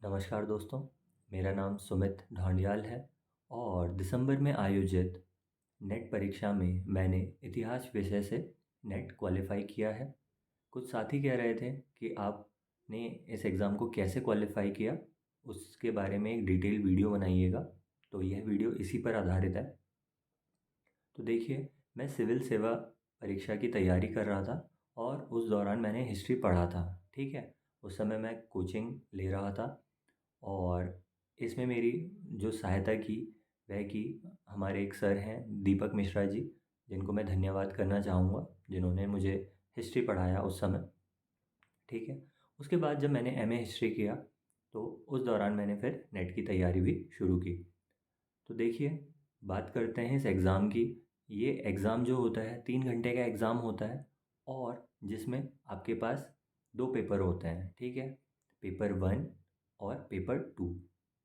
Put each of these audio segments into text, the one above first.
नमस्कार दोस्तों, मेरा नाम सुमित ढौंडियाल है और दिसंबर में आयोजित नेट परीक्षा में मैंने इतिहास विषय से नेट क्वालिफ़ाई किया है। कुछ साथी कह रहे थे कि आपने इस एग्ज़ाम को कैसे क्वालिफ़ाई किया, उसके बारे में एक डिटेल वीडियो बनाइएगा, तो यह वीडियो इसी पर आधारित है। तो देखिए, मैं सिविल सेवा परीक्षा की तैयारी कर रहा था और उस दौरान मैंने हिस्ट्री पढ़ा था, ठीक है? उस समय मैं कोचिंग ले रहा था और इसमें मेरी जो सहायता की वह की हमारे एक सर हैं दीपक मिश्रा जी, जिनको मैं धन्यवाद करना चाहूँगा, जिन्होंने मुझे हिस्ट्री पढ़ाया उस समय, ठीक है। उसके बाद जब मैंने एमए हिस्ट्री किया तो उस दौरान मैंने फिर नेट की तैयारी भी शुरू की। तो देखिए, बात करते हैं इस एग्ज़ाम की। ये एग्ज़ाम जो होता है 3 घंटे का एग्ज़ाम होता है और जिसमें आपके पास दो पेपर होते हैं, ठीक है। पेपर वन और पेपर टू।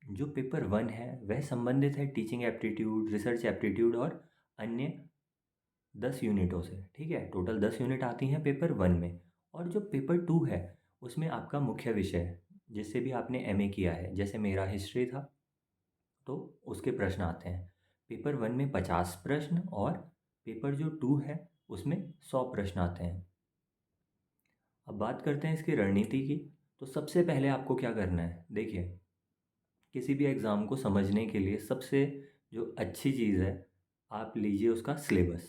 जो पेपर वन है वह संबंधित है टीचिंग एप्टीट्यूड, रिसर्च एप्टीट्यूड और अन्य 10 यूनिटों से, ठीक है। टोटल 10 यूनिट आती हैं पेपर वन में। और जो पेपर टू है उसमें आपका मुख्य विषय है जिससे भी आपने एमए किया है, जैसे मेरा हिस्ट्री था तो उसके प्रश्न आते हैं। पेपर वन में 50 प्रश्न और पेपर जो टू है उसमें 100 प्रश्न आते हैं। अब बात करते हैं इसकी रणनीति की। तो सबसे पहले आपको क्या करना है, देखिए, किसी भी एग्ज़ाम को समझने के लिए सबसे जो अच्छी चीज़ है, आप लीजिए उसका सिलेबस।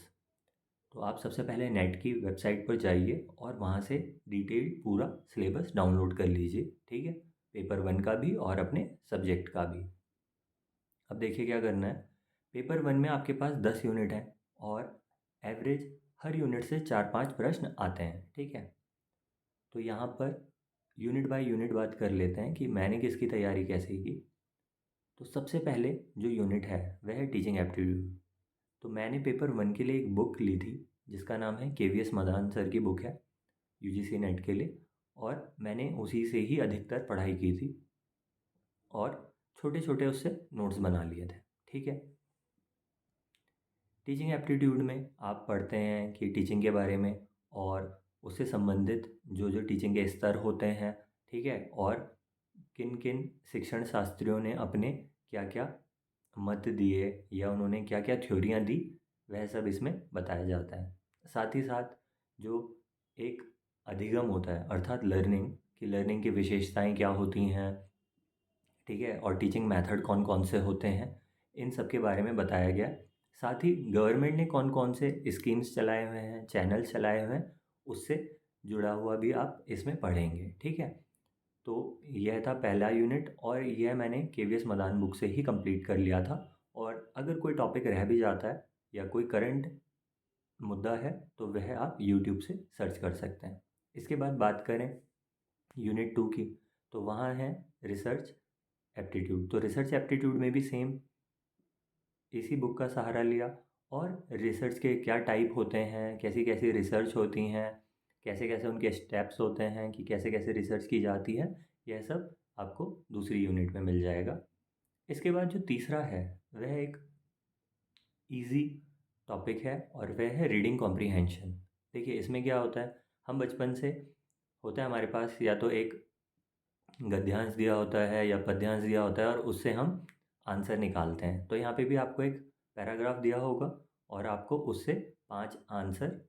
तो आप सबसे पहले नेट की वेबसाइट पर जाइए और वहाँ से डिटेल पूरा सिलेबस डाउनलोड कर लीजिए, ठीक है। पेपर वन का भी और अपने सब्जेक्ट का भी। अब देखिए क्या करना है। पेपर वन में आपके पास 10 यूनिट हैं और एवरेज हर यूनिट से 4-5 प्रश्न आते हैं, ठीक है। तो यहाँ पर यूनिट बाय यूनिट बात कर लेते हैं कि मैंने किसकी तैयारी कैसे की। तो सबसे पहले जो यूनिट है वह है टीचिंग एप्टीट्यूड। तो मैंने पेपर वन के लिए एक बुक ली थी जिसका नाम है केवीएस मदान सर की बुक है, यूजीसी नेट के लिए, और मैंने उसी से ही अधिकतर पढ़ाई की थी और छोटे छोटे उससे नोट्स बना लिए थे, ठीक है। टीचिंग एप्टीट्यूड में आप पढ़ते हैं कि टीचिंग के बारे में और उससे संबंधित जो जो टीचिंग के स्तर होते हैं, ठीक है, और किन किन शिक्षण शास्त्रियों ने अपने क्या क्या मत दिए या उन्होंने क्या क्या थ्योरियाँ दी, वह सब इसमें बताया जाता है। साथ ही साथ जो एक अधिगम होता है अर्थात लर्निंग, कि लर्निंग की विशेषताएं क्या होती हैं, ठीक है, और टीचिंग मेथड कौन कौन से होते हैं, इन सब के बारे में बताया गया। साथ ही गवर्नमेंट ने कौन कौन से स्कीम्स चलाए हुए हैं, चैनल चलाए हुए हैं, उससे जुड़ा हुआ भी आप इसमें पढ़ेंगे, ठीक है। तो यह था पहला यूनिट और यह मैंने केवीएस मदान बुक से ही कंप्लीट कर लिया था। और अगर कोई टॉपिक रह भी जाता है या कोई करंट मुद्दा है तो वह आप यूट्यूब से सर्च कर सकते हैं। इसके बाद बात करें यूनिट टू की, तो वहाँ है रिसर्च एप्टीट्यूड। तो रिसर्च एप्टीट्यूड में भी सेम इसी बुक का सहारा लिया और रिसर्च के क्या टाइप होते हैं, कैसी कैसी रिसर्च होती हैं, कैसे कैसे उनके स्टेप्स होते हैं कि कैसे कैसे रिसर्च की जाती है, यह सब आपको दूसरी यूनिट में मिल जाएगा। इसके बाद जो तीसरा है वह एक इजी टॉपिक है और वह है रीडिंग कॉम्प्रीहेंशन। देखिए इसमें क्या होता है, हम बचपन से होता है हमारे पास या तो एक गद्यांश दिया होता है या पद्यांश दिया होता है और उससे हम आंसर निकालते हैं। तो यहाँ पे भी आपको एक पैराग्राफ दिया होगा और आपको उससे 5 आंसर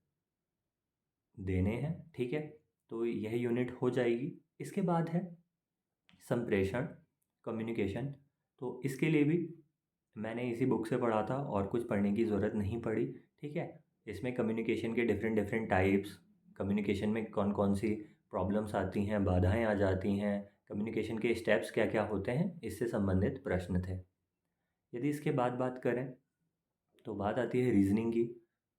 देने हैं, ठीक है। तो यह यूनिट हो जाएगी। इसके बाद है संप्रेषण, कम्युनिकेशन। तो इसके लिए भी मैंने इसी बुक से पढ़ा था और कुछ पढ़ने की ज़रूरत नहीं पड़ी, ठीक है। इसमें कम्युनिकेशन के डिफरेंट डिफरेंट टाइप्स, कम्युनिकेशन में कौन कौन सी प्रॉब्लम्स आती हैं, बाधाएं आ जाती हैं, कम्युनिकेशन के स्टेप्स क्या क्या होते हैं, इससे संबंधित प्रश्न थे। यदि इसके बाद बात करें तो बात आती है रीजनिंग की।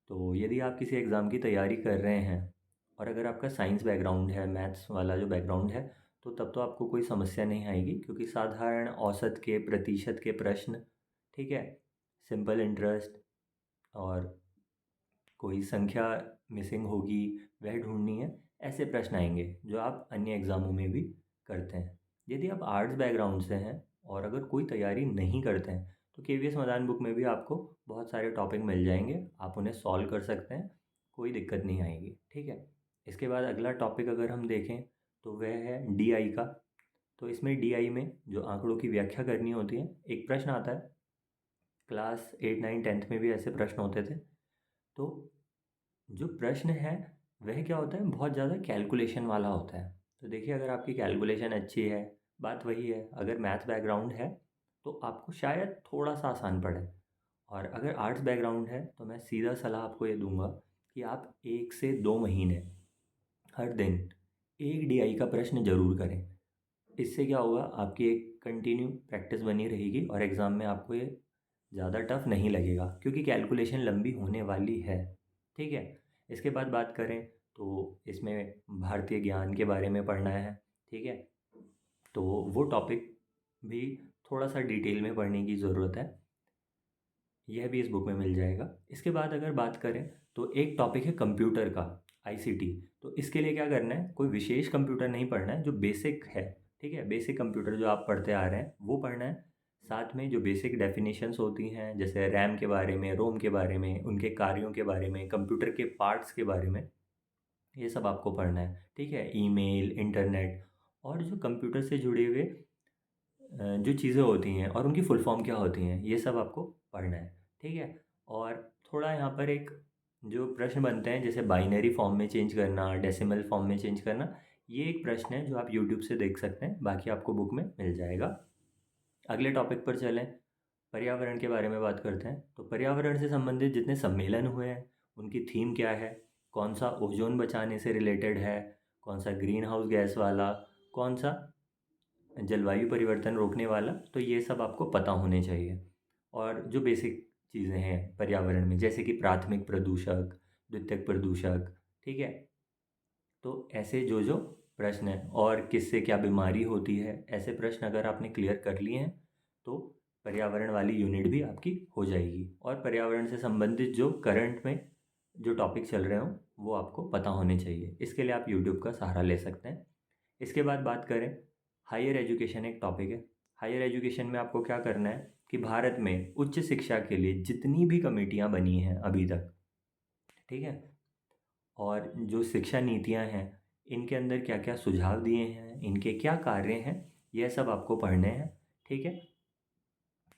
तो यदि आप किसी एग्ज़ाम की तैयारी कर रहे हैं और अगर आपका साइंस बैकग्राउंड है, मैथ्स वाला जो बैकग्राउंड है, तो तब तो आपको कोई समस्या नहीं आएगी क्योंकि साधारण औसत के प्रतिशत के प्रश्न, ठीक है, सिंपल इंटरेस्ट और कोई संख्या मिसिंग होगी वह ढूंढनी है, ऐसे प्रश्न आएंगे जो आप अन्य एग्ज़ामों में भी करते हैं। यदि आप आर्ट्स बैकग्राउंड से हैं और अगर कोई तैयारी नहीं करते हैं तो केवीएस मदान बुक में भी आपको बहुत सारे टॉपिक मिल जाएंगे, आप उन्हें सॉल्व कर सकते हैं, कोई दिक्कत नहीं आएगी, ठीक है। इसके बाद अगला टॉपिक अगर हम देखें तो वह है डीआई का। तो इसमें डीआई में जो आंकड़ों की व्याख्या करनी होती है, एक प्रश्न आता है। क्लास 8, 9, 10 में भी ऐसे प्रश्न होते थे। तो जो प्रश्न है वह क्या होता है, बहुत ज़्यादा कैलकुलेशन वाला होता है। तो देखिए, अगर आपकी कैलकुलेशन अच्छी है, बात वही है, अगर मैथ बैकग्राउंड है तो आपको शायद थोड़ा सा आसान पड़े। और अगर आर्ट्स बैकग्राउंड है तो मैं सीधा सलाह आपको ये दूंगा कि आप 1 से 2 महीने हर दिन एक डीआई का प्रश्न जरूर करें। इससे क्या होगा, आपकी एक कंटिन्यू प्रैक्टिस बनी रहेगी और एग्ज़ाम में आपको ये ज़्यादा टफ नहीं लगेगा, क्योंकि कैलकुलेशन लंबी होने वाली है। ठीक है। इसके बाद बात करें तो इसमें भारतीय ज्ञान के बारे में पढ़ना है। ठीक है। तो वो टॉपिक भी थोड़ा सा डिटेल में पढ़ने की ज़रूरत है, यह भी इस बुक में मिल जाएगा। इसके बाद अगर बात करें तो एक टॉपिक है कंप्यूटर का, आईसीटी। तो इसके लिए क्या करना है, कोई विशेष कंप्यूटर नहीं पढ़ना है, जो बेसिक है। ठीक है, बेसिक कंप्यूटर जो आप पढ़ते आ रहे हैं वो पढ़ना है। साथ में जो बेसिक डेफिनेशंस होती हैं, जैसे रैम के बारे में, रोम के बारे में, उनके कार्यों के बारे में, कंप्यूटर के पार्ट्स के बारे में, ये सब आपको पढ़ना है। ठीक है, ईमेल, इंटरनेट और जो कंप्यूटर से जुड़े हुए जो चीज़ें होती हैं और उनकी फुल फॉर्म क्या होती हैं, ये सब आपको पढ़ना है। ठीक है। और थोड़ा यहाँ पर एक जो प्रश्न बनते हैं, जैसे बाइनरी फॉर्म में चेंज करना, डेसिमल फॉर्म में चेंज करना, ये एक प्रश्न है जो आप यूट्यूब से देख सकते हैं, बाकी आपको बुक में मिल जाएगा। अगले टॉपिक पर चलें, पर्यावरण के बारे में बात करते हैं। तो पर्यावरण से संबंधित जितने सम्मेलन हुए हैं उनकी थीम क्या है, कौन सा ओजोन बचाने से रिलेटेड है, कौन सा ग्रीन हाउस गैस वाला, कौन सा जलवायु परिवर्तन रोकने वाला, तो ये सब आपको पता होने चाहिए। और जो बेसिक चीज़ें हैं पर्यावरण में, जैसे कि प्राथमिक प्रदूषक, द्वितीयक प्रदूषक। ठीक है। तो ऐसे जो जो प्रश्न हैं, और किससे क्या बीमारी होती है, ऐसे प्रश्न अगर आपने क्लियर कर लिए हैं तो पर्यावरण वाली यूनिट भी आपकी हो जाएगी। और पर्यावरण से संबंधित जो करंट में जो टॉपिक चल रहे हों वो आपको पता होने चाहिए। इसके लिए आप यूट्यूब का सहारा ले सकते हैं। इसके बाद बात करें, हायर एजुकेशन एक टॉपिक है। हायर एजुकेशन में आपको क्या करना है कि भारत में उच्च शिक्षा के लिए जितनी भी कमेटियां बनी हैं अभी तक, ठीक है, और जो शिक्षा नीतियां हैं, इनके अंदर क्या क्या सुझाव दिए हैं, इनके क्या कार्य हैं, यह सब आपको पढ़ने हैं। ठीक है।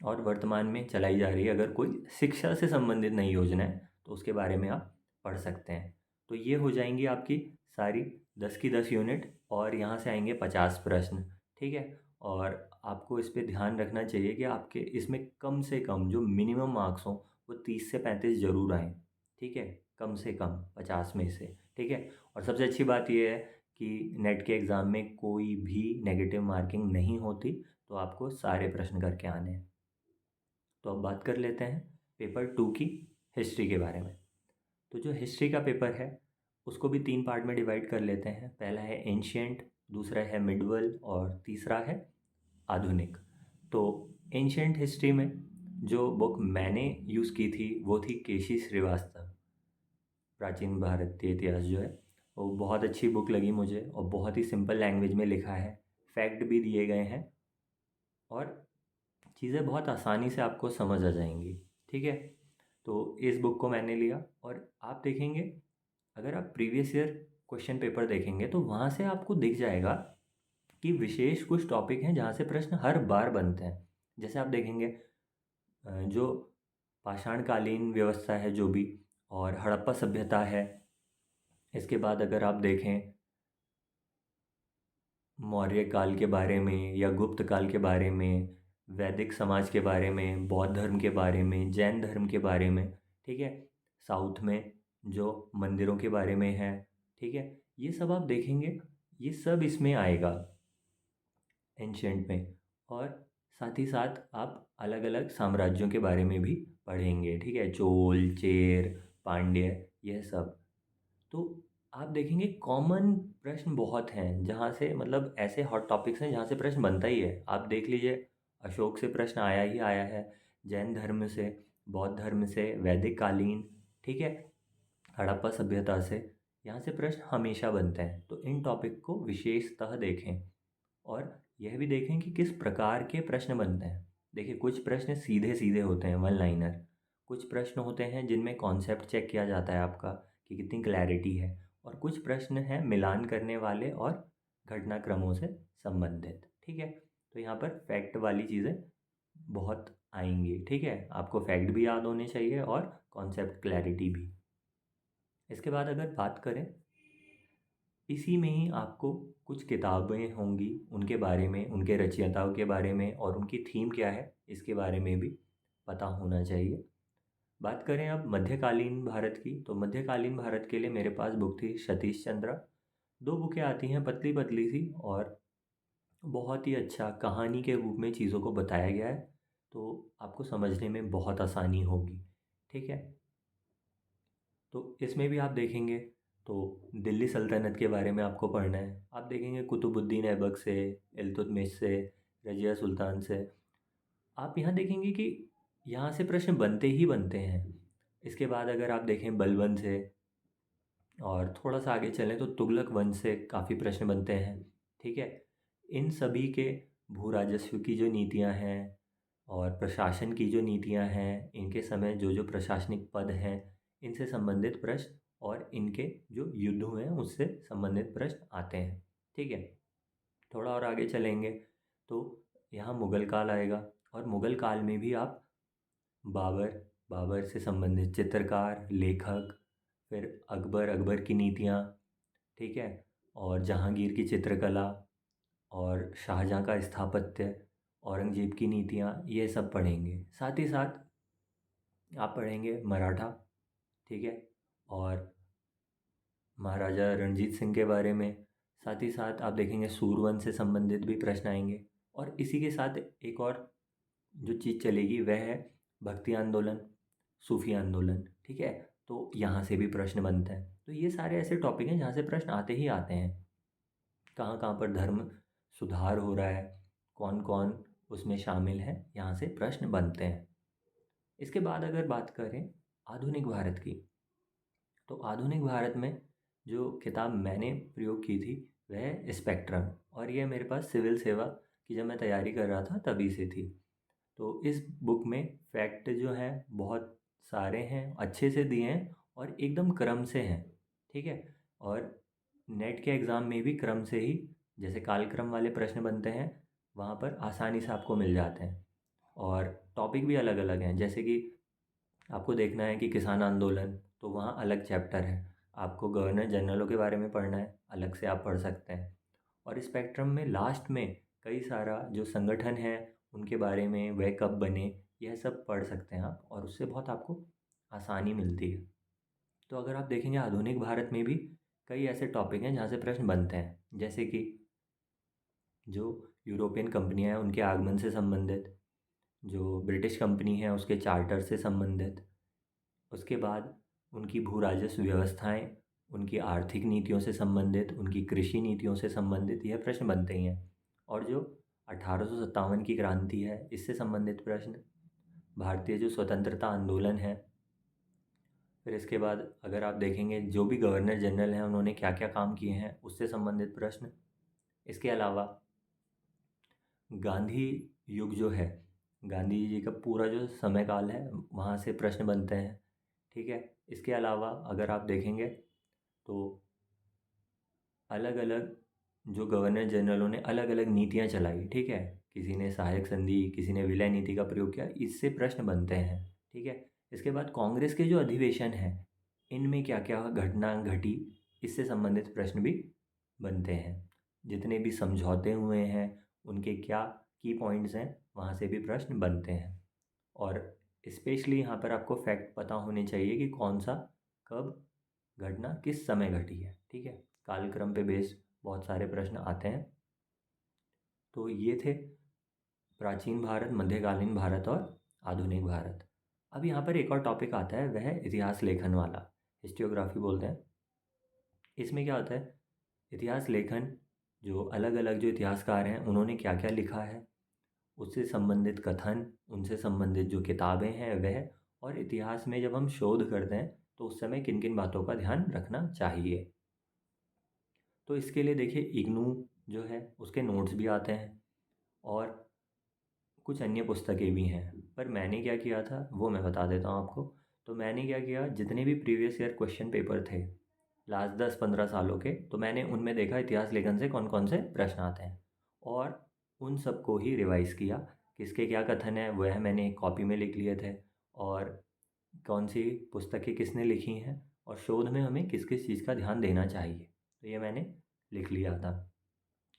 और वर्तमान में चलाई जा रही है अगर कोई शिक्षा से संबंधित नई योजना है तो उसके बारे में आप पढ़ सकते हैं। तो ये हो जाएंगी आपकी सारी 10 की 10 यूनिट, और यहाँ से आएंगे 50 प्रश्न। ठीक है। और आपको इस पे ध्यान रखना चाहिए कि आपके इसमें कम से कम जो मिनिमम मार्क्स हों वो 30 से 35 जरूर आएँ। ठीक है, कम से कम 50 में से। ठीक है। और सबसे अच्छी बात यह है कि नेट के एग्ज़ाम में कोई भी नेगेटिव मार्किंग नहीं होती, तो आपको सारे प्रश्न करके आने हैं। तो अब बात कर लेते हैं पेपर 2 की हिस्ट्री के बारे में। तो जो हिस्ट्री का पेपर है उसको भी 3 पार्ट में डिवाइड कर लेते हैं। पहला है एंशियंट, दूसरा है मिडवल और तीसरा है आधुनिक। तो एंशियंट हिस्ट्री में जो बुक मैंने यूज़ की थी वो थी केशी श्रीवास्तव, प्राचीन भारतीय इतिहास जो है। वो बहुत अच्छी बुक लगी मुझे, और बहुत ही सिंपल लैंग्वेज में लिखा है, फैक्ट भी दिए गए हैं और चीज़ें बहुत आसानी से आपको समझ आ जाएंगी। ठीक है। तो इस बुक को मैंने लिया, और आप देखेंगे, अगर आप प्रीवियस ईयर क्वेश्चन पेपर देखेंगे तो वहाँ से आपको दिख जाएगा कि विशेष कुछ टॉपिक हैं जहाँ से प्रश्न हर बार बनते हैं। जैसे आप देखेंगे जो पाषाणकालीन व्यवस्था है जो भी, और हड़प्पा सभ्यता है। इसके बाद अगर आप देखें मौर्य काल के बारे में या गुप्त काल के बारे में, वैदिक समाज के बारे में, बौद्ध धर्म के बारे में, जैन धर्म के बारे में। ठीक है। साउथ में जो मंदिरों के बारे में है। ठीक है। ये सब आप देखेंगे, ये सब इसमें आएगा एंशंट में। और साथ ही साथ आप अलग अलग साम्राज्यों के बारे में भी पढ़ेंगे। ठीक है, चोल, चेर, पांड्य, यह सब। तो आप देखेंगे कॉमन प्रश्न बहुत हैं जहाँ से, मतलब ऐसे हॉट टॉपिक्स हैं जहाँ से प्रश्न बनता ही है। आप देख लीजिए, अशोक से प्रश्न आया ही आया है, जैन धर्म से, बौद्ध धर्म से, वैदिक कालीन, ठीक है, हड़प्पा सभ्यता से, यहाँ से प्रश्न हमेशा बनते हैं। तो इन टॉपिक को विशेषतः देखें, और यह भी देखें कि किस प्रकार के प्रश्न बनते हैं। देखिए, कुछ प्रश्न सीधे सीधे होते हैं, वन लाइनर। कुछ प्रश्न होते हैं जिनमें कॉन्सेप्ट चेक किया जाता है आपका कि कितनी क्लैरिटी है, और कुछ प्रश्न हैं मिलान करने वाले और घटनाक्रमों से संबंधित। ठीक है। तो यहाँ पर फैक्ट वाली चीज़ें बहुत आएंगी, ठीक है। आपको फैक्ट भी याद होने चाहिए और कॉन्सेप्ट क्लैरिटी भी। इसके बाद अगर बात करें, इसी में ही आपको कुछ किताबें होंगी, उनके बारे में, उनके रचयिताओं के बारे में और उनकी थीम क्या है इसके बारे में भी पता होना चाहिए। बात करें अब मध्यकालीन भारत की, तो मध्यकालीन भारत के लिए मेरे पास बुक थी सतीश चंद्र। दो बुकें आती हैं, पतली पतली सी, और बहुत ही अच्छा कहानी के रूप में चीज़ों को बताया गया है, तो आपको समझने में बहुत आसानी होगी, ठीक है। तो इसमें भी आप देखेंगे तो दिल्ली सल्तनत के बारे में आपको पढ़ना है, आप देखेंगे कुतुबुद्दीन ऐबक से, इल्तुतमिश से, रजिया सुल्तान से, आप यहाँ देखेंगे कि यहाँ से प्रश्न बनते ही बनते हैं। इसके बाद अगर आप देखें बलबन से, और थोड़ा सा आगे चलें तो तुगलक वंश से काफ़ी प्रश्न बनते हैं, ठीक है। इन सभी के भू राजस्व की जो नीतियाँ हैं और प्रशासन की जो नीतियाँ हैं, इनके समय जो जो प्रशासनिक पद हैं, इनसे संबंधित प्रश्न और इनके जो युद्ध हुए हैं उससे संबंधित प्रश्न आते हैं, ठीक है। थोड़ा और आगे चलेंगे तो यहाँ मुग़ल काल आएगा, और मुग़ल काल में भी आप बाबर, बाबर से संबंधित चित्रकार, लेखक, फिर अकबर, अकबर की नीतियाँ, ठीक है, और जहांगीर की चित्रकला और शाहजहाँ का स्थापत्य, औरंगजेब की नीतियाँ, ये सब पढ़ेंगे। साथ ही साथ आप पढ़ेंगे मराठा, ठीक है, और महाराजा रणजीत सिंह के बारे में। साथ ही साथ आप देखेंगे सूरवंश से संबंधित भी प्रश्न आएंगे, और इसी के साथ एक और जो चीज़ चलेगी वह है भक्ति आंदोलन, सूफी आंदोलन, ठीक है। तो यहाँ से भी प्रश्न बनते हैं। तो ये सारे ऐसे टॉपिक हैं जहाँ से प्रश्न आते ही आते हैं। कहाँ कहाँ पर धर्म सुधार हो रहा है, कौन कौन उसमें शामिल है, यहाँ से प्रश्न बनते हैं। इसके बाद अगर बात करें आधुनिक भारत की, तो आधुनिक भारत में जो किताब मैंने प्रयोग की थी वह है स्पेक्ट्रम, और यह मेरे पास सिविल सेवा की जब मैं तैयारी कर रहा था तभी से थी। तो इस बुक में फैक्ट जो हैं बहुत सारे हैं, अच्छे से दिए हैं और एकदम क्रम से हैं, ठीक है। और नेट के एग्ज़ाम में भी क्रम से ही, जैसे कालक्रम वाले प्रश्न बनते हैं वहाँ पर आसानी से आपको मिल जाते हैं। और टॉपिक भी अलग अलग हैं, जैसे कि आपको देखना है कि किसान आंदोलन, तो वहाँ अलग चैप्टर है। आपको गवर्नर जनरलों के बारे में पढ़ना है, अलग से आप पढ़ सकते हैं। और स्पेक्ट्रम में लास्ट में कई सारा जो संगठन है उनके बारे में, वह कब बने, यह सब पढ़ सकते हैं आप, और उससे बहुत आपको आसानी मिलती है। तो अगर आप देखेंगे आधुनिक भारत में भी कई ऐसे टॉपिक हैं जहाँ से प्रश्न बनते हैं, जैसे कि जो यूरोपियन कंपनियां हैं उनके आगमन से संबंधित, जो ब्रिटिश कंपनी है उसके चार्टर से संबंधित, उसके बाद उनकी भू राजस्व व्यवस्थाएं, उनकी आर्थिक नीतियों से संबंधित, उनकी कृषि नीतियों से संबंधित यह प्रश्न बनते ही हैं। और जो 1857 की क्रांति है इससे संबंधित प्रश्न, भारतीय जो स्वतंत्रता आंदोलन है, फिर इसके बाद अगर आप देखेंगे जो भी गवर्नर जनरल हैं उन्होंने क्या क्या काम किए हैं उससे संबंधित प्रश्न। इसके अलावा गांधी युग जो है, गांधी जी का पूरा जो समय काल है वहाँ से प्रश्न बनते हैं, ठीक है। इसके अलावा अगर आप देखेंगे तो अलग अलग जो गवर्नर जनरलों ने अलग अलग नीतियाँ चलाई, ठीक है, किसी ने सहायक संधि, किसी ने विलय नीति का प्रयोग किया, इससे प्रश्न बनते हैं, ठीक है। इसके बाद कांग्रेस के जो अधिवेशन हैं इनमें क्या क्या घटना घटी, इससे संबंधित प्रश्न भी बनते हैं। जितने भी समझौते हुए हैं उनके क्या की पॉइंट्स हैं वहाँ से भी प्रश्न बनते हैं। और स्पेशली यहाँ पर आपको फैक्ट पता होने चाहिए कि कौन सा कब घटना किस समय घटी है, ठीक है। कालक्रम पे बेस्ड बहुत सारे प्रश्न आते हैं। तो ये थे प्राचीन भारत, मध्यकालीन भारत और आधुनिक भारत। अब यहाँ पर एक और टॉपिक आता है, वह है इतिहास लेखन वाला, हिस्टोग्राफी बोलते हैं। इसमें क्या होता है, इतिहास लेखन, जो अलग अलग जो इतिहासकार हैं उन्होंने क्या क्या लिखा है उससे संबंधित कथन, उनसे संबंधित जो किताबें हैं वह, और इतिहास में जब हम शोध करते हैं तो उस समय किन किन बातों का ध्यान रखना चाहिए। तो इसके लिए देखिए इग्नू जो है उसके नोट्स भी आते हैं, और कुछ अन्य पुस्तकें भी हैं। पर मैंने क्या किया था वो मैं बता देता हूँ आपको। तो मैंने क्या किया, जितने भी प्रीवियस ईयर क्वेश्चन पेपर थे लास्ट 10-15 सालों के, तो मैंने उनमें देखा इतिहास लेखन से कौन कौन से प्रश्न आते हैं, और उन सबको ही रिवाइज़ किया। किसके क्या कथन है वह मैंने एक कॉपी में लिख लिए थे, और कौन सी पुस्तकें किसने लिखी हैं और शोध में हमें किस किस चीज़ का ध्यान देना चाहिए, तो ये मैंने लिख लिया था।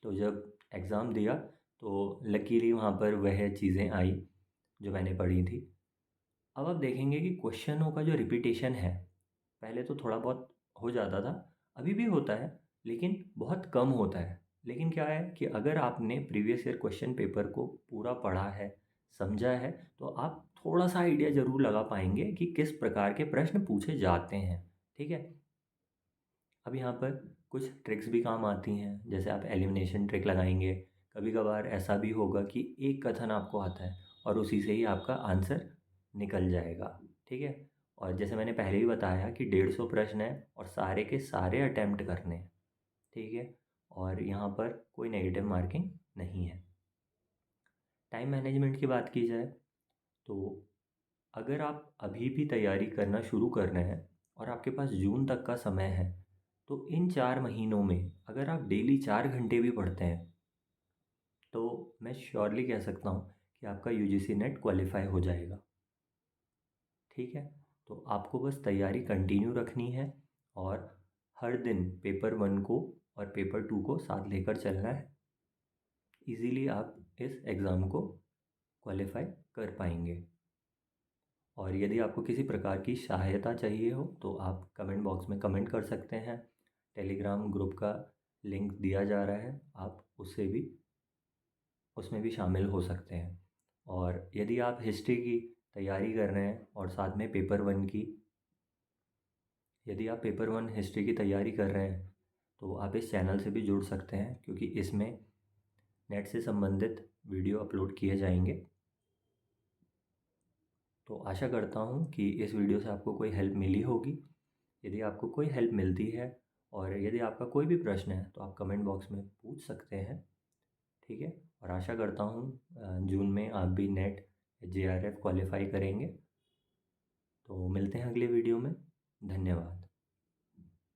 तो जब एग्ज़ाम दिया तो लकीली वहाँ पर वह चीज़ें आई जो मैंने पढ़ी थी। अब आप देखेंगे कि क्वेश्चनों का जो रिपीटेशन है, पहले तो थोड़ा बहुत हो जाता था, अभी भी होता है, लेकिन बहुत कम होता है। लेकिन क्या है कि अगर आपने प्रीवियस ईयर क्वेश्चन पेपर को पूरा पढ़ा है, समझा है, तो आप थोड़ा-सा आइडिया ज़रूर लगा पाएँगे कि किस प्रकार के प्रश्न पूछे जाते हैं, ठीक है? अब यहाँ पर कुछ ट्रिक्स भी काम आती हैं, जैसे आप एलिमिनेशन ट्रिक लगाएँगे। कभी-कभार ऐसा भी होगा कि एक कथन आपको आता है और उसी से ही आपका आंसर निकल जाएगा, ठीक है? और जैसे मैंने पहले ही बताया कि 150 प्रश्न हैं और सारे के सारे अटेम्प्ट करने हैं, ठीक है? और यहाँ पर कोई नेगेटिव मार्किंग नहीं है। टाइम मैनेजमेंट की बात की जाए तो अगर आप अभी भी तैयारी करना शुरू कर रहे हैं और आपके पास जून तक का समय है, तो इन 4 महीनों में अगर आप डेली 4 घंटे भी पढ़ते हैं, तो मैं श्योरली कह सकता हूँ कि आपका यूजीसी नेट क्वालिफ़ाई हो जाएगा, ठीक है? तो आपको बस तैयारी कंटिन्यू रखनी है और हर दिन पेपर 1 को और पेपर 2 को साथ लेकर चलना है। ईज़िली आप इस एग्ज़ाम को क्वालिफ़ाई कर पाएँगे। और यदि आपको किसी प्रकार की सहायता चाहिए हो तो आप कमेंट बॉक्स में कमेंट कर सकते हैं। टेलीग्राम ग्रुप का लिंक दिया जा रहा है, आप उससे भी उसमें भी शामिल हो सकते हैं। और यदि आप हिस्ट्री की तैयारी कर रहे हैं और साथ में पेपर 1 की यदि आप पेपर 1 हिस्ट्री की तैयारी कर रहे हैं, तो आप इस चैनल से भी जुड़ सकते हैं, क्योंकि इसमें नेट से संबंधित वीडियो अपलोड किए जाएंगे। तो आशा करता हूँ कि इस वीडियो से आपको कोई हेल्प मिली होगी। यदि आपको कोई हेल्प मिलती है और यदि आपका कोई भी प्रश्न है तो आप कमेंट बॉक्स में पूछ सकते हैं, ठीक है? और आशा करता हूँ जून में आप भी नेट जेआरएफ क्वालिफाई करेंगे। तो मिलते हैं अगले वीडियो में। धन्यवाद।